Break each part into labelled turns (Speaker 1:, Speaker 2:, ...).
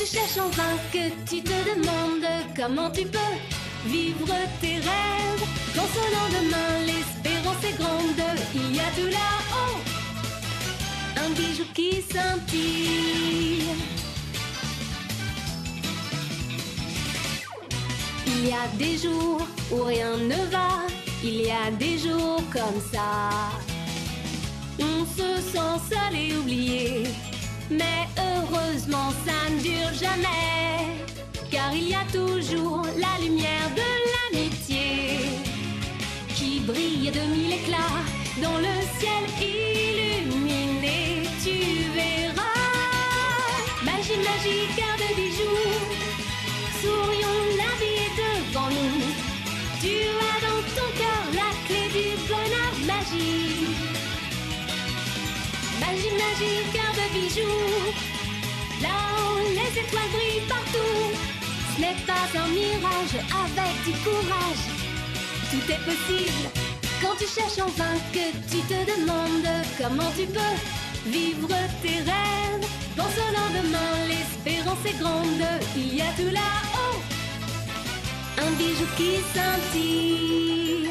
Speaker 1: tu cherches en vain, que tu te demandes comment tu peux vivre tes rêves. Dans ce lendemain, l'espérance est grande, il y a tout là-haut un bijou qui scintille. Il y a des jours où rien ne va, il y a des jours comme ça. On se sent seul et oublié, mais heureusement ça ne dure jamais, car il y a toujours la lumière de l'amitié qui brille de mille éclats dans le ciel illuminé. Tu verras, magie, magie, cœur de bijoux, sourions, la vie est devant nous. Tu as dans ton cœur la clé du bonheur, magie. Magie, magie, cœur de bijoux, là-haut les étoiles brillent partout. Ce n'est pas un mirage, avec du courage, tout est possible. Quand tu cherches en vain, que tu te demandes comment tu peux vivre tes rêves. Dans ce lendemain, l'espérance est grande, il y a tout là-haut un bijou qui scintille.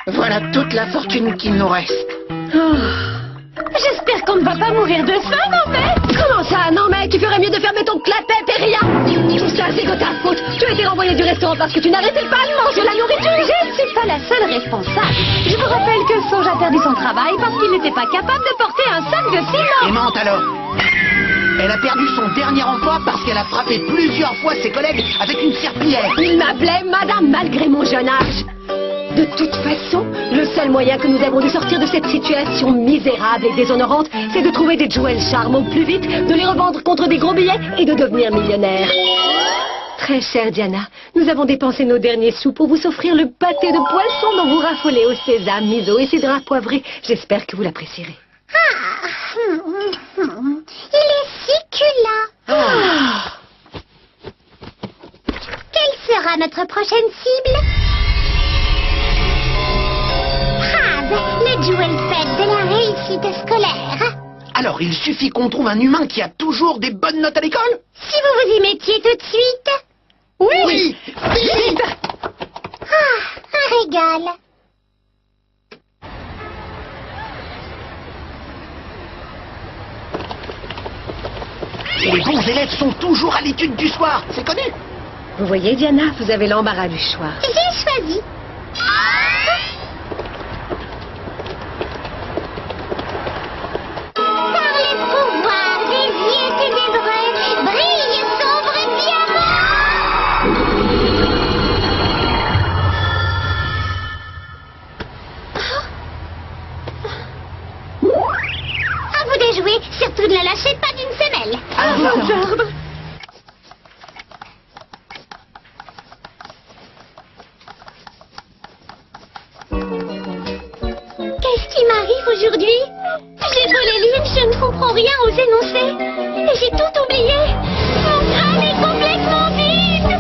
Speaker 2: Voilà toute la fortune qu'il nous reste.
Speaker 3: Oh. J'espère qu'on ne va pas mourir de faim, non mais... Comment ça? Non mais tu ferais mieux de fermer ton clapet, Péria. Tout ça, c'est de ta faute. Tu as été renvoyé du restaurant parce que tu n'arrêtais pas de manger la nourriture. Je ne suis pas la seule responsable. Je vous rappelle que Sauge a perdu son travail parce qu'il n'était pas capable de porter un sac de ciment.
Speaker 2: Et mente alors. Elle a perdu son dernier emploi parce qu'elle a frappé plusieurs fois ses collègues avec une serpillière.
Speaker 3: Il m'appelait madame malgré mon jeune âge. De toute façon, le seul moyen que nous avons de sortir de cette situation misérable et déshonorante, c'est de trouver des Jewel Charm au plus vite, de les revendre contre des gros billets et de devenir millionnaires. Très chère Diana, nous avons dépensé nos derniers sous pour vous offrir le pâté de poisson dont vous raffolez au sésame, miso et cidre poivré. J'espère que vous l'apprécierez.
Speaker 4: Il est succulent. Quelle sera notre prochaine cible? Le Jewel Pet de la réussite scolaire.
Speaker 2: Alors, il suffit qu'on trouve un humain qui a toujours des bonnes notes à l'école?
Speaker 4: Si vous vous y mettiez tout de suite.
Speaker 2: Oui, vite.
Speaker 4: Un régal.
Speaker 2: Et les bons élèves sont toujours à l'étude du soir, c'est connu.
Speaker 3: Vous voyez Diana, vous avez l'embarras du choix.
Speaker 4: J'ai choisi. Surtout ne la lâchez pas d'une semelle.
Speaker 3: À vos ordres.
Speaker 4: Qu'est-ce qui m'arrive aujourd'hui? J'ai beau les lire, je ne comprends rien aux énoncés. Et j'ai tout oublié. Mon crâne est complètement vide.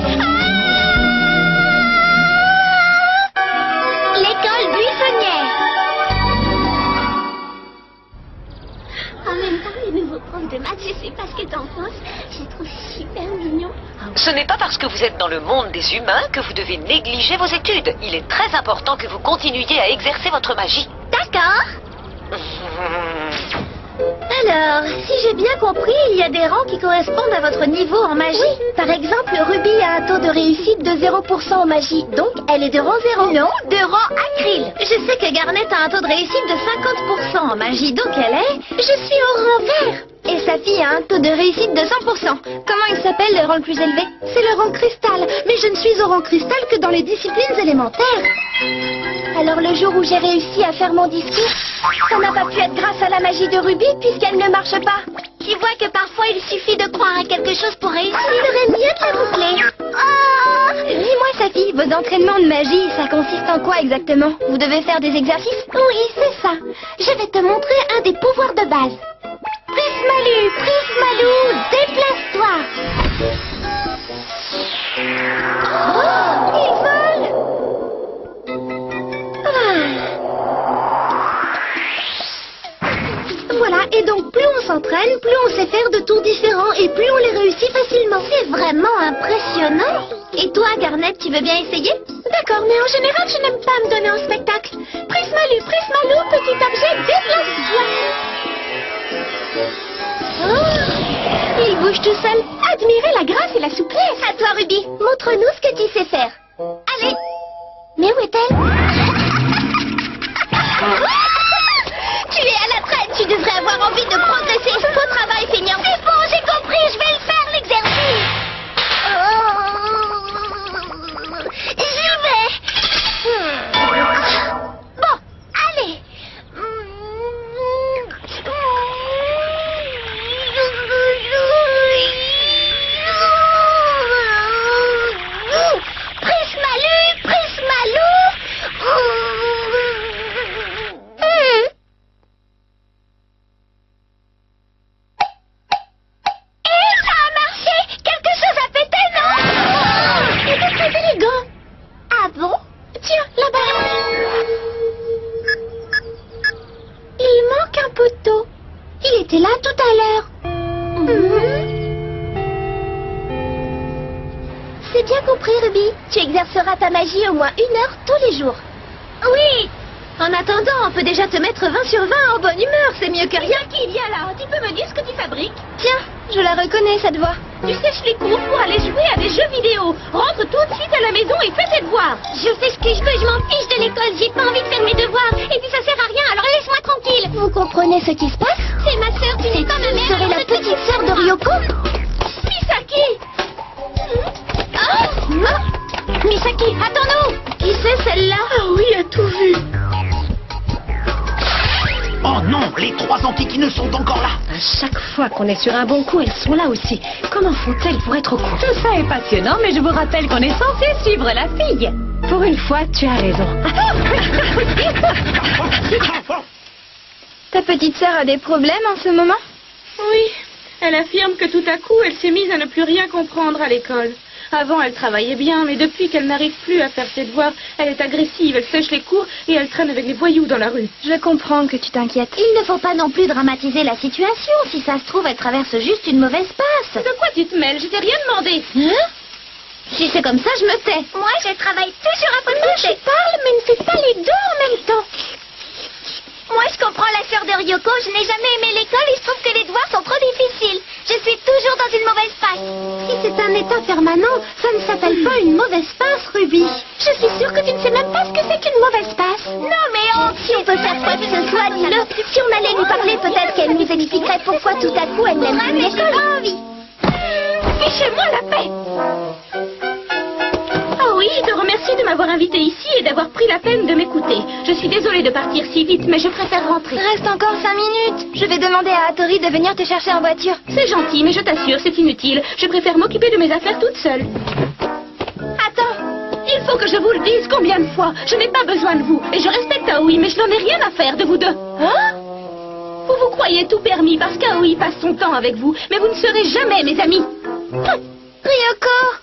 Speaker 4: L'école buissonnière. En même temps, les nouveaux profs de maths, je sais pas ce que t'en penses, je les trouve super mignons.
Speaker 5: Ce n'est pas parce que vous êtes dans le monde des humains que vous devez négliger vos études. Il est très important que vous continuiez à exercer votre magie.
Speaker 4: D'accord. Alors, si j'ai bien compris, il y a des rangs qui correspondent à votre niveau en magie. Par exemple, Ruby a un taux de réussite de 0% en magie, donc elle est de rang 0. Non, de rang acryl. Je sais que Garnet a un taux de réussite de 50% en magie, donc elle est... Je suis au rang vert. Et sa fille a un taux de réussite de 100%. Comment il s'appelle le rang le plus élevé? C'est le rang cristal, mais je ne suis au rang cristal que dans les disciplines élémentaires. Alors le jour où j'ai réussi à faire mon discours, ça n'a pas pu être grâce à la magie de Ruby puisqu'elle ne marche pas. Tu vois que parfois il suffit de croire à quelque chose pour réussir. Il serait mieux de la boucler. Oh! Dis-moi Safi, vos entraînements de magie, ça consiste en quoi exactement? Vous devez faire des exercices? Oui, c'est ça. Je vais te montrer un des pouvoirs de base. Prismalou, Prismalou, déplace-toi. Oh, il vole. Voilà, Et donc plus on s'entraîne, plus on sait faire de tours différents et plus on les réussit facilement. C'est vraiment impressionnant. Et toi, Garnet, tu veux bien essayer? D'accord, mais en général, je n'aime pas me donner en spectacle. Prismalou, Prismalou, petit objet, déplace-toi. Oh, il bouge tout seul. Admirez la grâce et la souplesse. À toi, Ruby. Montre-nous ce que tu sais faire. Allez. Mais où est-elle? Tu es à la traîne. Tu devrais avoir envie de progresser. Beau travail, feignant. C'est bon, j'ai compris. Je vais le faire, l'exercice. J'y vais. Bon, allez. Prismalou, Prismalou. Et ça a marché. Quelque chose a pété, non? C'était très élégant. Ah bon? Tiens, là-bas. Il manque un poteau. Il était là tout à l'heure. C'est bien compris, Ruby. Tu exerceras ta magie au moins 1 heure tous les jours. Oui. En attendant, on peut déjà te mettre 20 sur 20 en bonne humeur. C'est mieux que rien. Qui vient là? Tu peux me dire ce que tu fabriques? Tiens, je la reconnais, cette voix. Tu sèches les cours pour aller jouer à des jeux vidéo. Rentre tout de suite à la maison et fais tes devoirs. Je fais ce que je veux, je m'en fiche de l'école. J'ai pas envie de faire mes devoirs. Et puis ça sert à rien, alors laisse-moi tranquille. Vous comprenez ce qui se passe? C'est ma sœur, tu n'es pas ma mère. Tu serais la petite sœur de Ryoko? Misaki. Misaki, attends-nous. Qui c'est celle-là? Ah oui, a tout vu.
Speaker 2: Oh non, les 3 antiquineux sont encore là.
Speaker 3: À chaque fois qu'on est sur un bon coup, elles sont là aussi. Comment font-elles pour être au courant?
Speaker 6: Tout ça est passionnant, mais je vous rappelle qu'on est censé suivre la fille.
Speaker 3: Pour une fois, tu as raison.
Speaker 4: Ta petite sœur a des problèmes en ce moment?
Speaker 7: Oui, elle affirme que tout à coup, elle s'est mise à ne plus rien comprendre à l'école. Avant, elle travaillait bien, mais depuis qu'elle n'arrive plus à faire ses devoirs, elle est agressive, elle sèche les cours et elle traîne avec les voyous dans la rue.
Speaker 4: Je comprends que tu t'inquiètes. Il ne faut pas non plus dramatiser la situation. Si ça se trouve, elle traverse juste une mauvaise passe.
Speaker 7: De quoi tu te mêles? Je t'ai rien demandé.
Speaker 4: Hein? Si c'est comme ça, je me tais. Moi, je travaille toujours à côté. Je parle, mais ne fais pas les deux en même temps. Moi, je comprends la sœur de Ryoko. Je n'ai jamais aimé l'école et je trouve que les devoirs sont trop difficiles. Je suis toujours dans une mauvaise passe. Si c'est un état permanent, ça ne s'appelle pas une mauvaise passe, Ruby. Je suis sûre que tu ne sais même pas ce que c'est qu'une mauvaise passe. Non, mais si on peut faire quoi que ce soit, dis-le. Si on allait lui parler, peut-être qu'elle nous expliquerait pourquoi tout à coup elle n'aime plus l'école.
Speaker 7: Fichez-moi la paix. Oh oui, je te remercie de m'avoir invité ici et d'avoir pris la peine de m'écouter. Je suis désolée de partir si vite, mais je préfère rentrer.
Speaker 4: Reste encore 5 minutes. Je vais demander à Hattori de venir te chercher en voiture.
Speaker 7: C'est gentil, mais je t'assure, c'est inutile. Je préfère m'occuper de mes affaires toute seule.
Speaker 4: Attends.
Speaker 7: Il faut que je vous le dise combien de fois. Je n'ai pas besoin de vous. Et je respecte Aoi, mais je n'en ai rien à faire de vous deux. Hein? Vous vous croyez tout permis parce qu'Aoi passe son temps avec vous, mais vous ne serez jamais mes amis.
Speaker 4: Ryoko!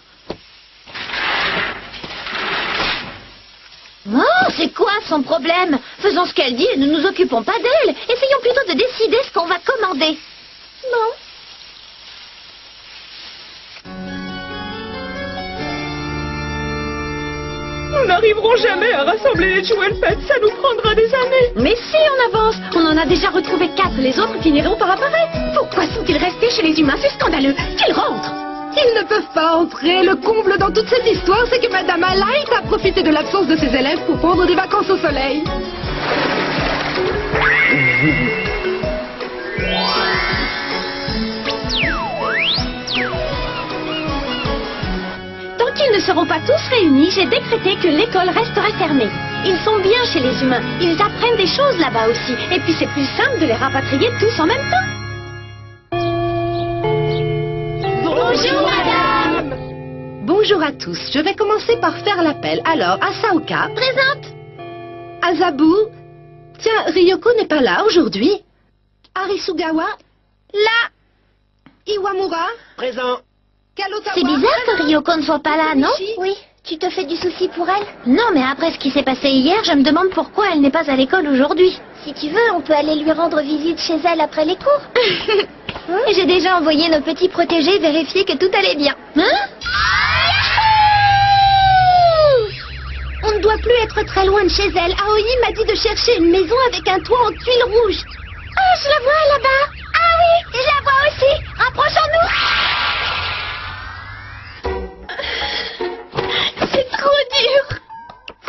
Speaker 4: Oh, c'est quoi son problème? Faisons ce qu'elle dit et ne nous occupons pas d'elle. Essayons plutôt de décider ce qu'on va commander. Bon.
Speaker 7: Nous n'arriverons jamais à rassembler les Jewel Pets, ça nous prendra des années.
Speaker 3: Mais si on avance, on en a déjà retrouvé 4. Les autres finiront par apparaître. Pourquoi sont-ils restés chez les humains? C'est scandaleux. Qu'ils rentrent.
Speaker 6: Ils ne peuvent pas entrer. Le comble dans toute cette histoire, c'est que Madame Alight a profité de l'absence de ses élèves pour prendre des vacances au soleil.
Speaker 3: Tant qu'ils ne seront pas tous réunis, j'ai décrété que l'école resterait fermée. Ils sont bien chez les humains. Ils apprennent des choses là-bas aussi. Et puis c'est plus simple de les rapatrier tous en même temps.
Speaker 4: Bonjour, madame.
Speaker 6: Bonjour à tous. Je vais commencer par faire l'appel. Alors, Asaoka.
Speaker 4: Présente.
Speaker 6: Azabu. Tiens, Ryoko n'est pas là aujourd'hui. Arisugawa.
Speaker 4: Là.
Speaker 6: Iwamura.
Speaker 2: Présent.
Speaker 6: Kalotawa.
Speaker 4: C'est bizarre que Ryoko ne soit pas là, non?
Speaker 6: Michi.
Speaker 4: Oui. Tu te fais du souci pour elle? Non, mais après ce qui s'est passé hier, je me demande pourquoi elle n'est pas à l'école aujourd'hui. Si tu veux, on peut aller lui rendre visite chez elle après les cours. J'ai déjà envoyé nos petits protégés vérifier que tout allait bien. Hein? On ne doit plus être très loin de chez elle. Aoi m'a dit de chercher une maison avec un toit en tuiles rouges. Oh, je la vois là-bas. Ah oui, je la vois aussi. Rapprochons-nous. C'est trop dur.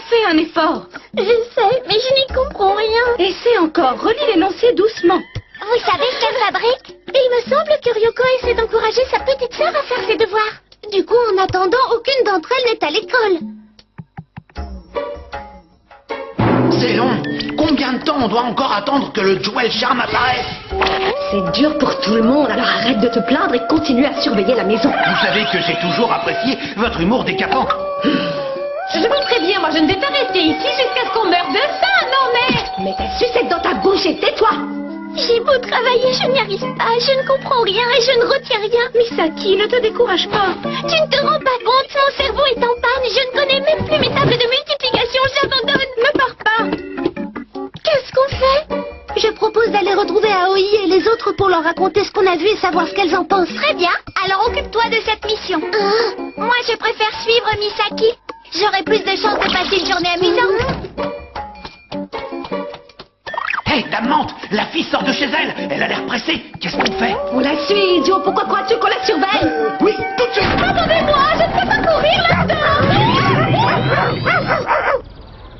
Speaker 7: Fais un effort.
Speaker 4: Je sais, mais je n'y comprends rien.
Speaker 7: Essaie encore, relis l'énoncé doucement.
Speaker 4: Vous savez ce qu'elle fabrique? Il me semble que Ryoko essaie d'encourager sa petite sœur à faire ses devoirs. Du coup, en attendant, aucune d'entre elles n'est à l'école.
Speaker 2: C'est long. Combien de temps on doit encore attendre que le Jewel Charm apparaisse?
Speaker 3: C'est dur pour tout le monde, alors arrête de te plaindre et continue à surveiller la maison.
Speaker 2: Vous savez que j'ai toujours apprécié votre humour décapant.
Speaker 3: Je vous préviens, moi je ne vais pas rester ici jusqu'à ce qu'on meure de faim, non mais... Mets ta sucette dans ta bouche et tais-toi.
Speaker 4: J'ai beau travailler, je n'y arrive pas, je ne comprends rien et je ne retiens rien.
Speaker 7: Misaki, ne te décourage pas.
Speaker 4: Tu ne te rends pas compte, mon cerveau est en panne, je ne connais même plus mes tables de multiplication, j'abandonne.
Speaker 7: Ne pars pas.
Speaker 4: Qu'est-ce qu'on fait? Je propose d'aller retrouver Aoi et les autres pour leur raconter ce qu'on a vu et savoir ce qu'elles en pensent. Très bien, alors occupe-toi de cette mission. Moi je préfère suivre Misaki. J'aurai plus de chances de passer une journée amusante.
Speaker 2: Hé, Dame Mante, la fille sort de chez elle. Elle a l'air pressée. Qu'est-ce qu'on fait?
Speaker 3: On la suit, idiot, pourquoi crois-tu qu'on la surveille?
Speaker 2: Oui, tout de suite.
Speaker 4: Attendez-moi, je ne peux pas courir là-dedans.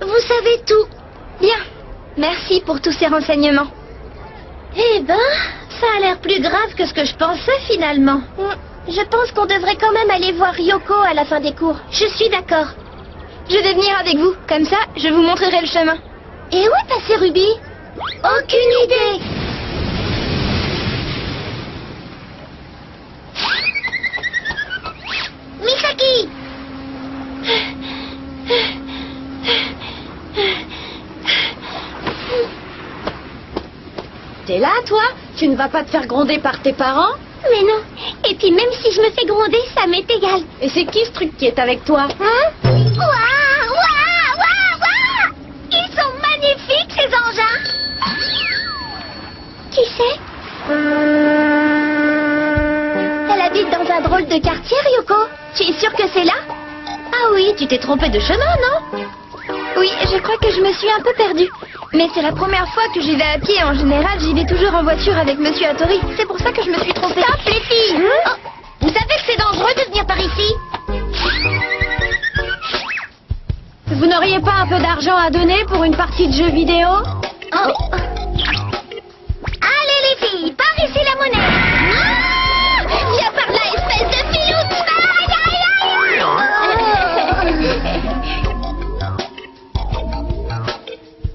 Speaker 4: Vous savez tout. Bien, merci pour tous ces renseignements. Eh ben, ça a l'air plus grave que ce que je pensais finalement. Je pense qu'on devrait quand même aller voir Ryoko à la fin des cours. Je suis d'accord. Je vais venir avec vous, comme ça, je vous montrerai le chemin. Et où est passé Ruby? Aucune idée. Misaki!
Speaker 3: T'es là, toi? Tu ne vas pas te faire gronder par tes parents?
Speaker 4: Mais non. Et puis même si je me fais gronder, ça m'est égal.
Speaker 3: Et c'est qui ce truc qui est avec toi?
Speaker 4: Hein? Waouh! Waouh! Waouh! Waouh! Ils sont magnifiques, ces engins! Qui c'est? Elle habite dans un drôle de quartier, Ryoko. Tu es sûre que c'est là? Ah oui, tu t'es trompée de chemin, non? Oui, je crois que je me suis un peu perdue. Mais c'est la première fois que j'y vais à pied. En général, j'y vais toujours en voiture avec Monsieur Hattori. C'est pour ça que je me suis trompée. Stop, les filles! Oh, vous savez que c'est dangereux de venir par ici?
Speaker 3: Vous n'auriez pas un peu d'argent à donner pour une partie de jeux vidéo?
Speaker 4: Oh. Allez, les filles, par ici la monnaie! Ah! Viens par là, espèce de filoute! Aïe, aïe, aïe!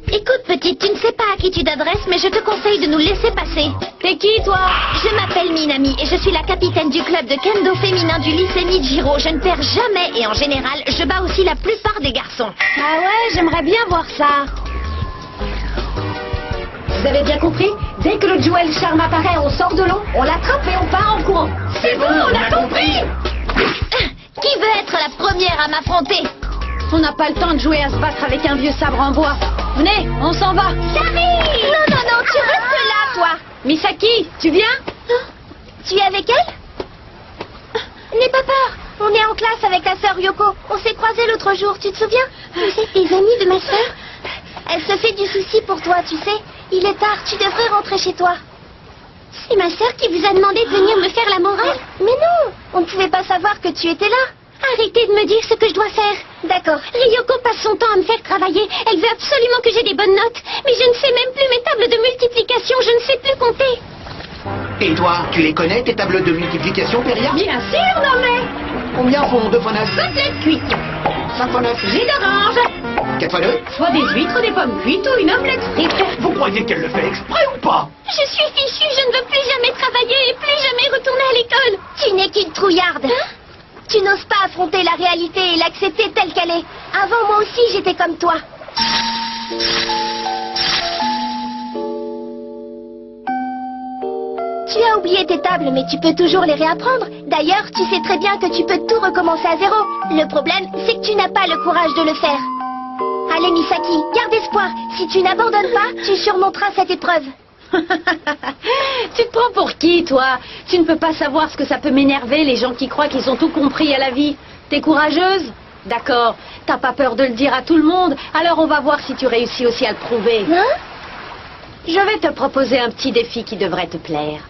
Speaker 4: Écoute, petite, tu ne sais pas à qui tu t'adresses, mais je te conseille de nous laisser passer.
Speaker 3: T'es qui, toi?
Speaker 4: Je m'appelle Minami et je suis la capitaine du club de kendo féminin du lycée Nijiro. Je ne perds jamais et en général, je bats aussi la plupart des garçons.
Speaker 3: Ah ouais, j'aimerais bien voir ça. Vous avez bien compris? Dès que le Jewel Charm apparaît, on sort de l'eau, on l'attrape et on part en courant.
Speaker 2: C'est bon, on a compris.
Speaker 4: Qui veut être la première à m'affronter?
Speaker 3: On n'a pas le temps de jouer à se battre avec un vieux sabre en bois. Venez, on s'en va.
Speaker 4: J'arrive! Non, non, non, tu restes là, toi.
Speaker 3: Misaki, tu viens?
Speaker 4: Tu es avec elle? N'aie pas peur. On est en classe avec ta sœur Ryoko. On s'est croisés l'autre jour, tu te souviens? Vous êtes des amis de ma sœur? Elle se fait du souci pour toi, tu sais. Il est tard, tu devrais rentrer chez toi. C'est ma sœur qui vous a demandé de venir me faire la morale? Mais non, on ne pouvait pas savoir que tu étais là. Arrêtez de me dire ce que je dois faire. D'accord. Ryoko passe son temps à me faire travailler. Elle veut absolument que j'ai des bonnes notes. Mais je ne sais même plus mes tables de multiplication. Je ne sais plus compter.
Speaker 2: Et toi, tu les connais, tes tables de multiplication, Péria?
Speaker 3: Bien sûr, non mais...
Speaker 2: Combien font 2 x 9?
Speaker 3: Côtelette cuite.
Speaker 2: 5 x 9?
Speaker 3: Jus d'orange.
Speaker 2: 4 x 2?
Speaker 3: Soit des huîtres, des pommes cuites ou une omelette frite.
Speaker 2: Vous croyez qu'elle le fait exprès ou pas?
Speaker 4: Je suis fichue. Je ne veux plus jamais travailler et plus jamais retourner à l'école. Tu n'es qu'une trouillarde. Tu n'oses pas affronter la réalité et l'accepter telle qu'elle est. Avant, moi aussi, j'étais comme toi. Tu as oublié tes tables, mais tu peux toujours les réapprendre. D'ailleurs, tu sais très bien que tu peux tout recommencer à zéro. Le problème, c'est que tu n'as pas le courage de le faire. Allez, Misaki, garde espoir. Si tu n'abandonnes pas, tu surmonteras cette épreuve.
Speaker 3: Tu te prends pour qui, toi? Tu ne peux pas savoir ce que ça peut m'énerver, les gens qui croient qu'ils ont tout compris à la vie. T'es courageuse? D'accord. T'as pas peur de le dire à tout le monde? Alors on va voir si tu réussis aussi à le prouver.
Speaker 4: Hein?
Speaker 3: Je vais te proposer un petit défi qui devrait te plaire.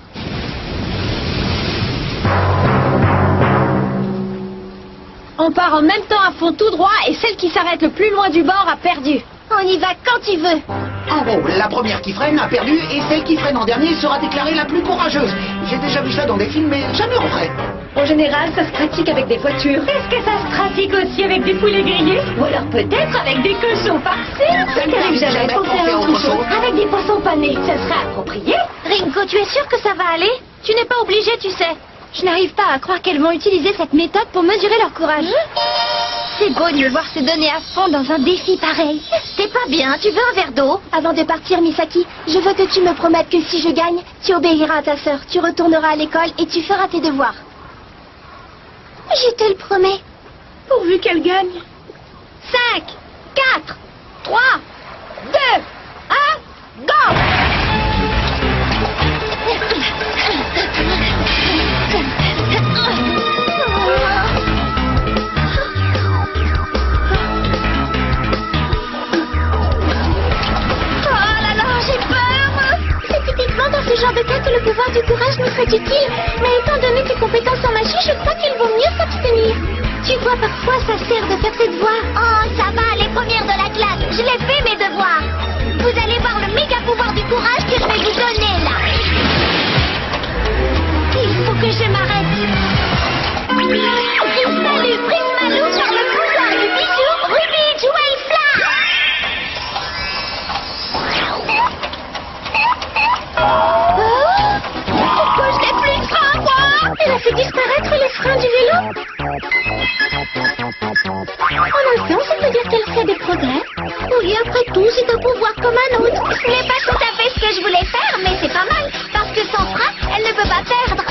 Speaker 3: On part en même temps à fond tout droit et celle qui s'arrête le plus loin du bord a perdu.
Speaker 4: On y va quand tu veux.
Speaker 2: En gros, la première qui freine a perdu et celle qui freine en dernier sera déclarée la plus courageuse. J'ai déjà vu ça dans des films, mais jamais en vrai.
Speaker 3: En général, ça se pratique avec des voitures. Est-ce que ça se pratique aussi avec des poulets grillés? Ou alors peut-être avec des cochons farcis?
Speaker 2: Ça n'arrive jamais pensé à autre chose.
Speaker 3: Avec des poissons panés, ça serait approprié?
Speaker 4: Ringo, tu es sûr que ça va aller? Tu n'es pas obligé, tu sais. Je n'arrive pas à croire qu'elles vont utiliser cette méthode pour mesurer leur courage. C'est beau de me voir se donner à fond dans un défi pareil. T'es pas bien, tu veux un verre d'eau? Avant de partir, Misaki, je veux que tu me promettes que si je gagne, tu obéiras à ta sœur, tu retourneras à l'école et tu feras tes devoirs. Je te le promets.
Speaker 7: Pourvu qu'elle gagne.
Speaker 4: 5, 4, 3, 2, 1, go! Dans ce genre de cas que le pouvoir du courage nous serait utile, mais étant donné tes compétences en magie, je crois qu'il vaut mieux s'abstenir. Tu vois, parfois ça sert de faire tes devoirs. Oh, ça va, les premières de la classe, je l'ai fait mes devoirs. Vous allez voir le méga pouvoir du courage que je vais vous donner là. Il faut que je m'arrête. Salut, Prismalou par le pouvoir du bijou, Ruby Jewel Flash. Pourquoi je n'ai plus de frein, moi? Elle a fait disparaître les freins du vélo. En un sens, ça veut dire qu'elle fait des progrès. Oui, après tout, c'est un pouvoir comme un autre. Ce n'est pas tout à fait ce que je voulais faire, mais c'est pas mal. Parce que sans frein, elle ne peut pas perdre.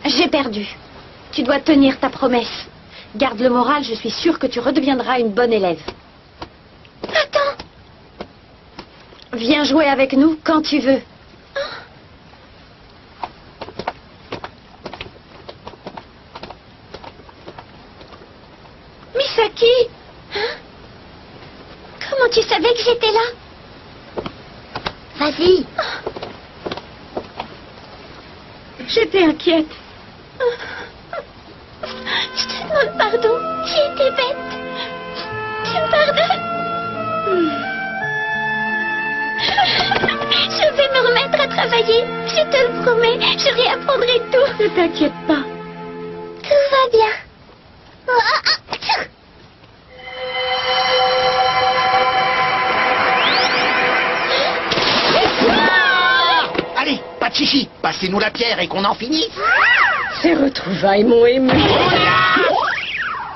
Speaker 3: J'ai perdu. Tu dois tenir ta promesse. Garde le moral, je suis sûre que tu redeviendras une bonne élève.
Speaker 4: Attends.
Speaker 3: Viens jouer avec nous quand tu veux.
Speaker 4: Misaki! Hein? Comment tu savais que j'étais là? Vas-y.
Speaker 7: J'étais inquiète.
Speaker 4: Je te demande pardon. J'ai été bête. Tu me pardonnes? Je vais me remettre à travailler. Je te le promets. Je réapprendrai tout.
Speaker 7: Ne t'inquiète pas.
Speaker 4: Tout va bien.
Speaker 2: Allez, pas de chichi, passez-nous la pierre et qu'on en finisse.
Speaker 3: Ces retrouvailles m'ont ému.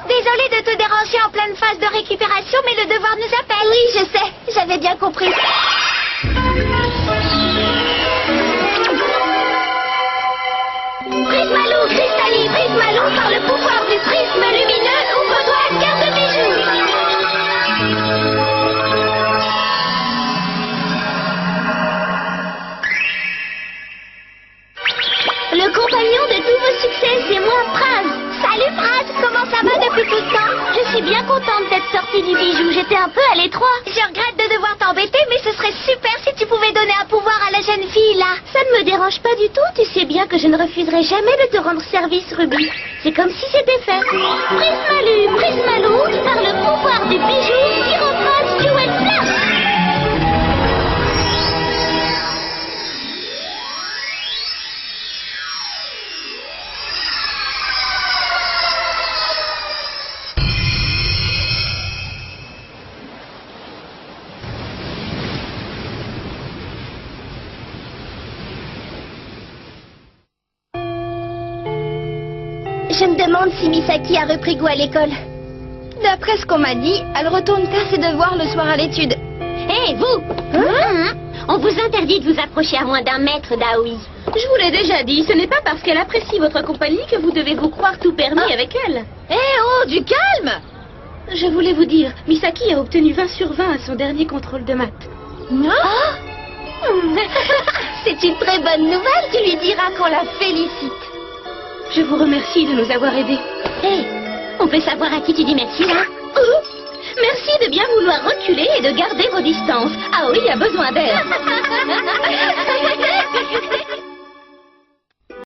Speaker 4: Désolée de te déranger en pleine phase de récupération, mais le devoir nous appelle. Oui, je sais. J'avais bien compris. Prismalou, Cristallis, Prismalou, par le pouvoir du prisme lumineux, ouvre-toi à carte de bijoux. Le compagnon de tous vos succès, c'est moi, Praz. Salut Praz, comment ça va depuis tout le temps? Je suis bien contente d'être sortie du bijou, j'étais un peu à l'étroit. Je regrette de devoir t'embêter, mais ce serait super si tu pouvais donner un pouvoir à la jeune fille là. Ça ne me dérange pas du tout, tu sais bien que je ne refuserai jamais de te rendre service, Ruby. C'est comme si c'était fait. Prismalou, Prismalou, par le pouvoir du bijou, Pyrophrase Jewel Flash. Je me demande si Misaki a repris goût à l'école. D'après ce qu'on m'a dit, elle retourne faire ses devoirs le soir à l'étude.
Speaker 3: Hé, vous On vous interdit de vous approcher à moins d'1 mètre d'Aoi.
Speaker 7: Je vous l'ai déjà dit, ce n'est pas parce qu'elle apprécie votre compagnie que vous devez vous croire tout permis avec elle.
Speaker 3: Oh, du calme!
Speaker 7: Je voulais vous dire, Misaki a obtenu 20 sur 20 à son dernier contrôle de maths.
Speaker 4: C'est une très bonne nouvelle, tu lui diras qu'on la félicite.
Speaker 7: Je vous remercie de nous avoir aidés.
Speaker 3: On peut savoir à qui tu dis merci, là?
Speaker 7: Merci de bien vouloir reculer et de garder vos distances. Aoi a besoin d'aide.